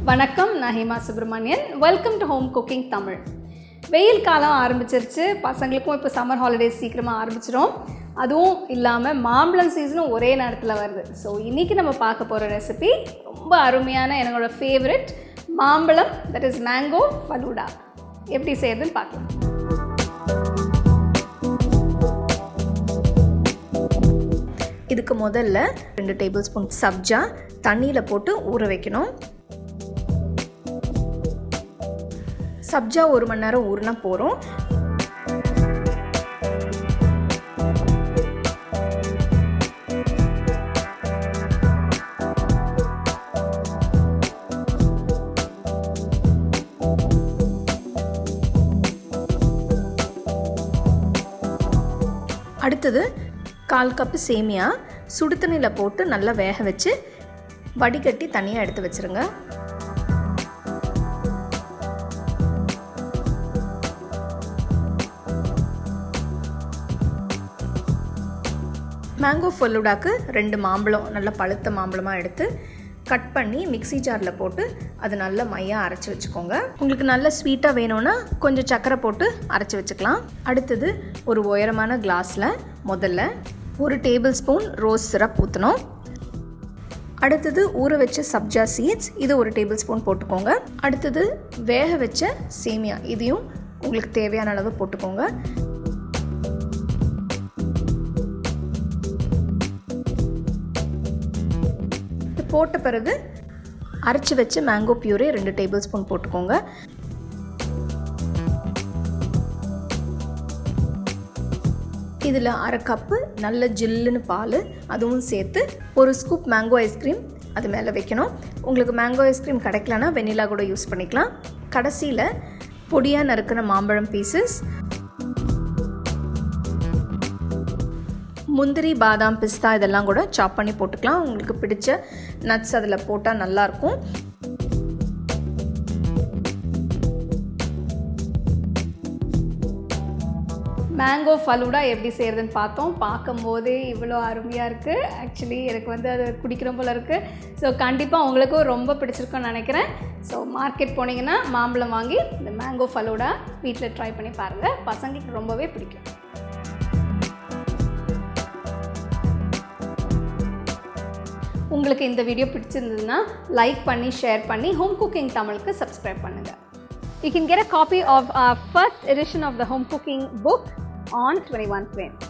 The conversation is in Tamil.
வணக்கம், நான் Hema Subramanian. Welcome to home cooking Tamil. வெயில் காலம் ஆரம்பிச்சிருச்சு. பசங்களுக்கும் இப்போ சம்மர் ஹாலிடேஸ் சீக்கிரமாக ஆரம்பிச்சிடும். அதுவும் இல்லாமல் மாம்பழம் சீசனும் ஒரே நேரத்தில் வருது. ஸோ இன்றைக்கி நம்ம பார்க்க போகிற ரெசிபி ரொம்ப அருமையான என்னோட ஃபேவரட் மாம்பழம், தட் இஸ் மேங்கோ ஃபலூடா. எப்படி செய்யறதுன்னு பார்க்கலாம். இதுக்கு முதல்ல 2 டேபிள் ஸ்பூன் சப்ஜா தண்ணியில் போட்டு ஊற வைக்கணும். சப்ஜா 1 மணி நேரம் ஊறினா போகிறோம். அடுத்தது 1/4 கப்பு சேமியா சுடு தண்ணியில் போட்டு நல்லா வேக வச்சு வடிகட்டி தனியாக எடுத்து வச்சுருங்க. மேங்கோ ஃபலூடாக்கு 2 மாம்பழம் நல்லா பழுத்த மாம்பழமாக எடுத்து கட் பண்ணி மிக்ஸி ஜாரில் போட்டு அது நல்லா மையாக அரைச்சி வச்சுக்கோங்க. உங்களுக்கு நல்ல ஸ்வீட்டாக வேணும்னா கொஞ்சம் சர்க்கரை போட்டு அரைச்சி வச்சுக்கலாம். அடுத்தது ஒரு உயரமான கிளாஸில் முதல்ல 1 டேபிள் ஸ்பூன் ரோஸ் சிரப் ஊற்றணும். அடுத்தது ஊற வச்ச சப்ஜா சீட்ஸ், இது 1 டேபிள் ஸ்பூன் போட்டுக்கோங்க. அடுத்தது வேக வச்ச சேமியா, இதையும் உங்களுக்கு தேவையான அளவு போட்டுக்கோங்க. போட்ட பிறகு அரைச்சி வச்சு மேங்கோ பியூரே 2 டேபிள் ஸ்பூன் போட்டுக்கோங்க. இதில் 1/2 கப்பு நல்ல ஜில்லுன்னு பால், அதுவும் சேர்த்து 1 ஸ்கூப் மேங்கோ ஐஸ்கிரீம் அது மேலே வைக்கணும். உங்களுக்கு மேங்கோ ஐஸ்கிரீம் கிடைக்கலனா வெனிலா கூட யூஸ் பண்ணிக்கலாம். கடைசியில் பொடியாக நறுக்கிற மாம்பழம் பீசஸ், முந்திரி, பாதாம், பிஸ்தா இதெல்லாம் கூட சாப் பண்ணி போட்டுக்கலாம். உங்களுக்கு பிடிச்ச நட்ஸ் அதில் போட்டால் நல்லாயிருக்கும். மேங்கோ ஃபலூடா எப்படி செய்கிறதுன்னு பார்த்தோம். பார்க்கும்போதே இவ்வளோ அருமையாக இருக்குது. ஆக்சுவலி எனக்கு அது குடிக்கிற போல் இருக்குது. ஸோ கண்டிப்பாக உங்களுக்கும் ரொம்ப பிடிச்சிருக்குன்னு நினைக்கிறேன். ஸோ மார்க்கெட் போனீங்கன்னா மாம்பழம் வாங்கி இந்த மேங்கோ ஃபலூடா வீட்டில் ட்ரை பண்ணி பாருங்கள். பசங்களுக்கு ரொம்பவே பிடிக்கும். உங்களுக்கு இந்த வீடியோ பிடிச்சிருந்ததுன்னா லைக் பண்ணி ஷேர் பண்ணி ஹோம் குக்கிங் தமிழுக்கு சப்ஸ்கிரைப் பண்ணுங்கள். You can get a copy of our first edition of the home cooking book on 21 frames.